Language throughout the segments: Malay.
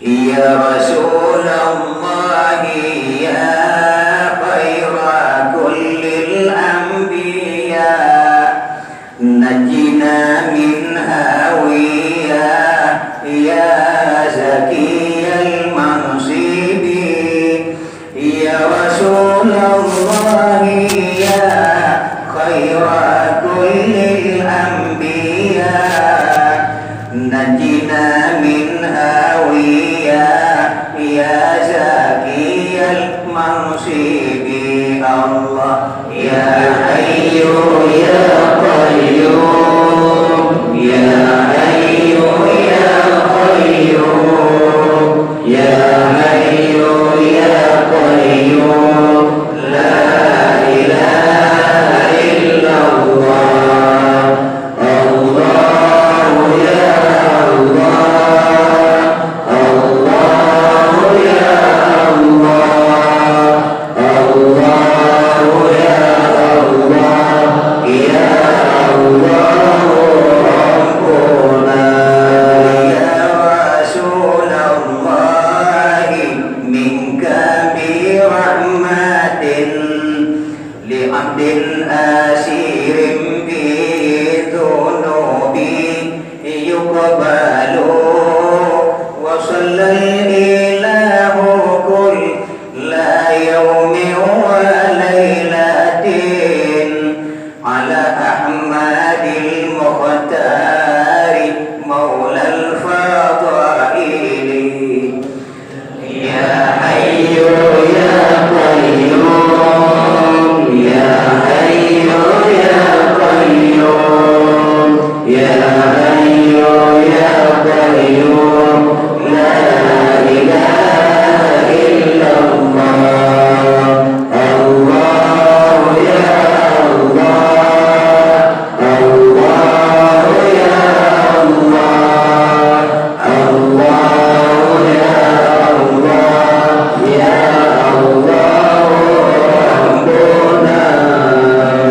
Ya Rasulullah ya khaira kullil anbiya najina min hawiya ya zakiyal mansibi ya Rasulullah ya khaira kullil anbiya najina min hawiya ya zakiyal mansibi Allah ya hayyu ya qayyum ya hayyu ya qayyum ya hayyu ya qayyum la ilaha illallah Allah ya Allah Allah ya Allah Allah ya Allah ya Allah Rabbuna ya Rasulullah minka bi rahmatin li abdin asirin bi dhunubi yuqbalu wa sallal ilahu kulla yawmin wa laylatin ala ahmadil muhtari maulal fadaili ya hayyu ya qayyum ya hayyu ya qayyum ya hayyu ya qayyum la ilaha illallah Allah ya Allah Allah ya Allah Allah ya Allah ya Allah Rabbuna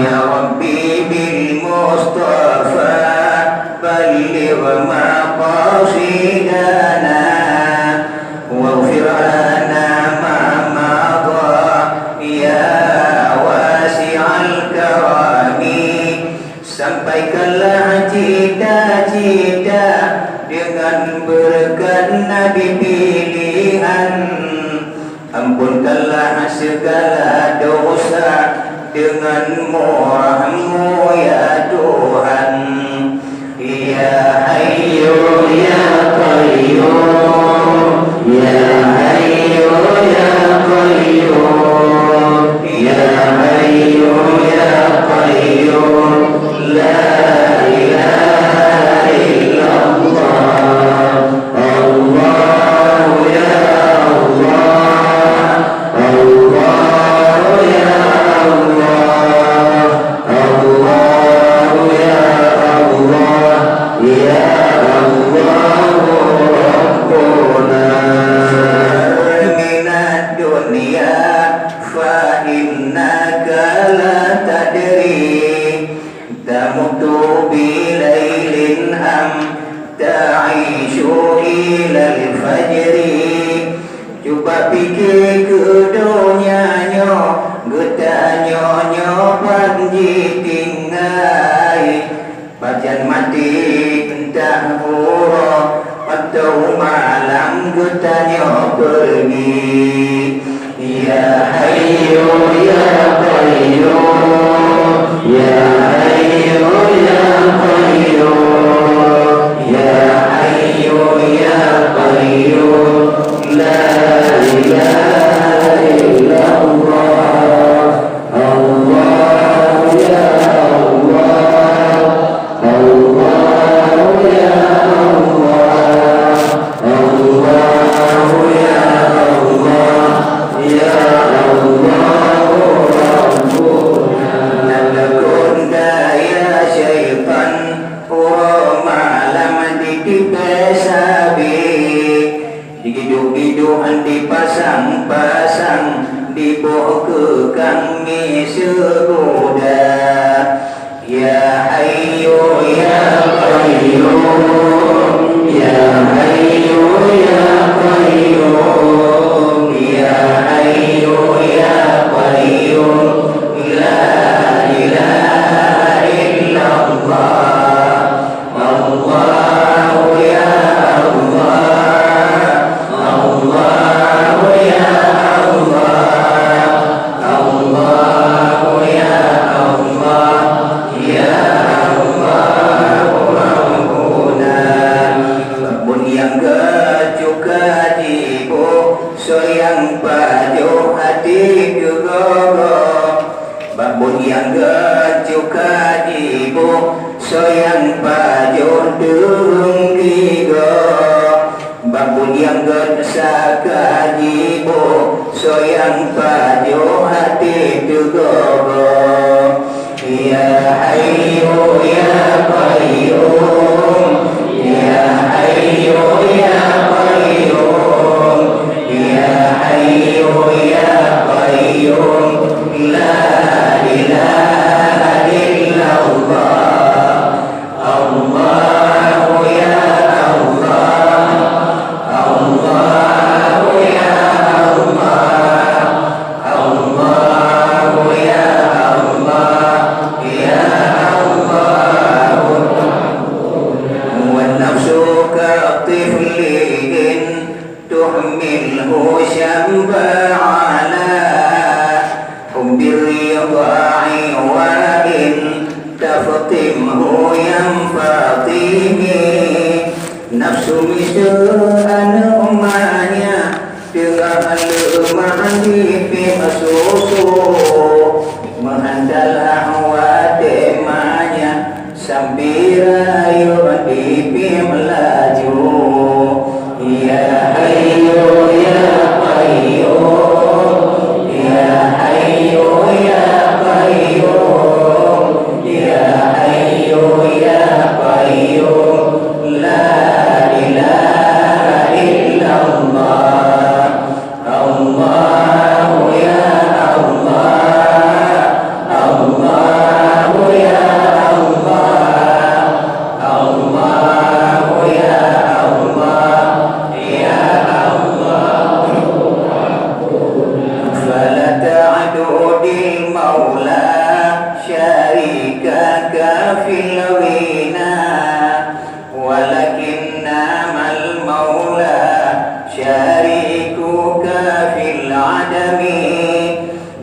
ya Rabbi bil Mustafa balligh maqasidana waghfir lana ma madha ya wasi'al karami sampaikanlah cita-cita dengan berkat Nabi pilihan ampunkanlah segala dosa dengan murah-Mu ya Tuhan ya hayyu ya qayyum ya hayyu ya qayyum ya hayyu ya qayyum la ilaha illallah Allah ya Allah Allah ya Allah Allah ya Allah ya Allah Rabbuna minad dunya fa innaka la tadri tamutu bilailin am ta'ishu ilal fajri cuba fikir ke dunianya getanyo panji tinggai bacan mati entah hura atau malam getanyo pergi ya hayyu ya qayyum ya hayyu ya qayyum ya hayyu ya qayyum la ilaha illallah Allah ya Allah Allah ya Allah Allah ya Allah ya Allah Rabbuna nalakunda ya syaitan malam ditipesabi hidup-hidupan dipasang-pasang dibawa ke kami segoda ya hayyu ya qayyum ya hayyu ya qayyum yang gecuka jibo soyang pajon dung gigo babun yang gesaka jibo soyang pajo hati tugogo ya hayyu ya qayyum ya hayyu ya qayyum ya hayyu ya qayyum la ilaha illallah Allahu ya Allah Allahu ya Allah Allahu ya Allah ya Allah wa nafsu ka tiflin tuhmilhu syamba ala birrida'i wa in taftimhu yang fatimi nafsu misalkan umanya dengan lemah di susu mengandal ahwa temanya sambil ayo di melaju ya hayyu ya qayyum ya hayyu ya qayyum ya hayyu ya qayyum la ilaha illallah Allahu ya Allah Allahu ya Allah Allahu ya Allah ya Allah fala ta'dudil maula syarikaka fil ghina walakinna mal maula syarikuka fil adami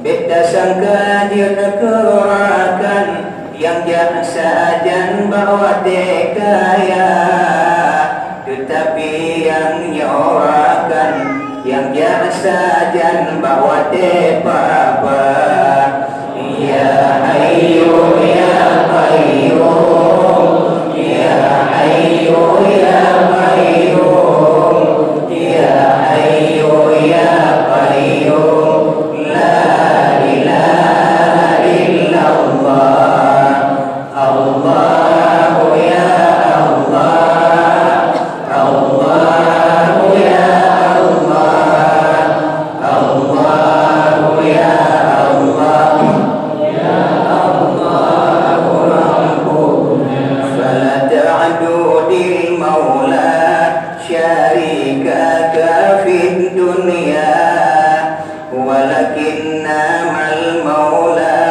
beda sangka dia kerakan yang jasa dan bawa dekaya tetapi yang nyorakan yang jasa dan bawa depapa ya hayyu ya qayyum ya hayyu ya qayyum ya hayyu ya qayyum la ilaha illallah Allahu ya Allah Allahu ya Allah Allahu ya Allah ya Allah fala ta'dudil maula syarikaka fid dunya walakinna mal maula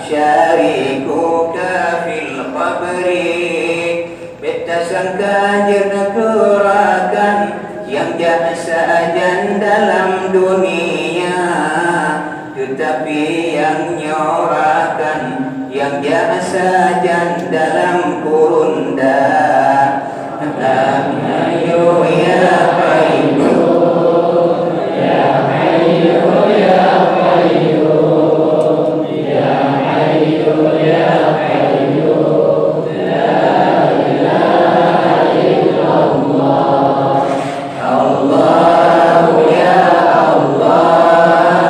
syarikuka fil qabri beta sangka jerna kerakan yang jasa dan dalam dunia tetapi yang nyorakan yang jasa dan dalam kurunda ayo ya qayyum ya hayyu ya qayyum ya hayyu ya qayyum la ilaha illallah Allahu ya Allah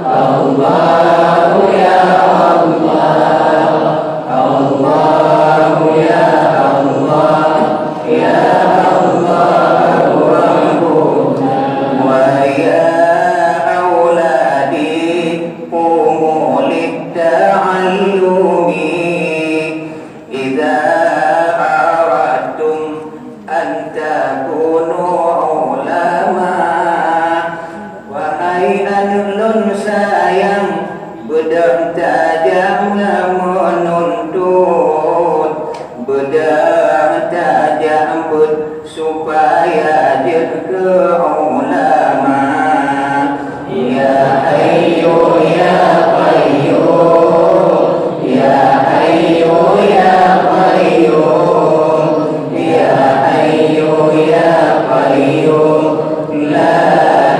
Allahu ya Allah Allahu ya Allah ya Allah wa ya auladi qumulid ta'allumi idza aradtum an takunu ulama wahai ahlun sayang bedang tajam menuntut bedang tajam supaya dia ke ulama ya hayyu ya qayyum ya hayyu ya qayyum ya hayyu ya qayyum la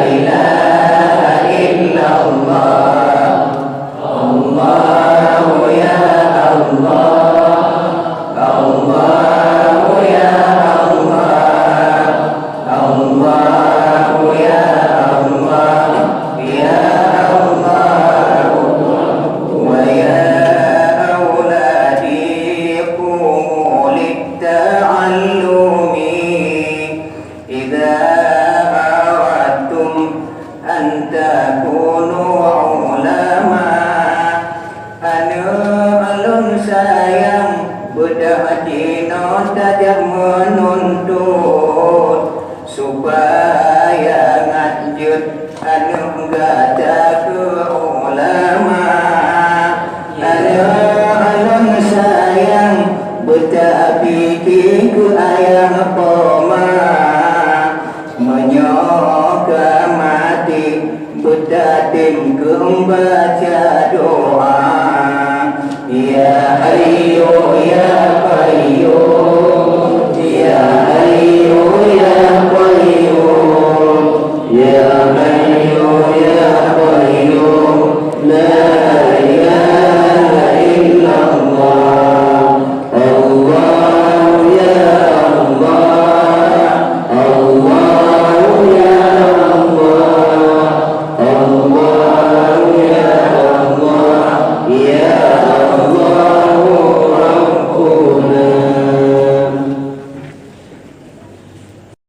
ilaha illallah Allahu ya Allah ya Allah wa ya auladi qumu litta'allumi idza aradtum an takunu ulama alun sayang budak dino tajak menuntut supaya lanjut anu gada ke ulama alun sayang budak fikir ke ayang poma menyoka mati budak tim ke membaca doa ya hayyu ya qayyum ya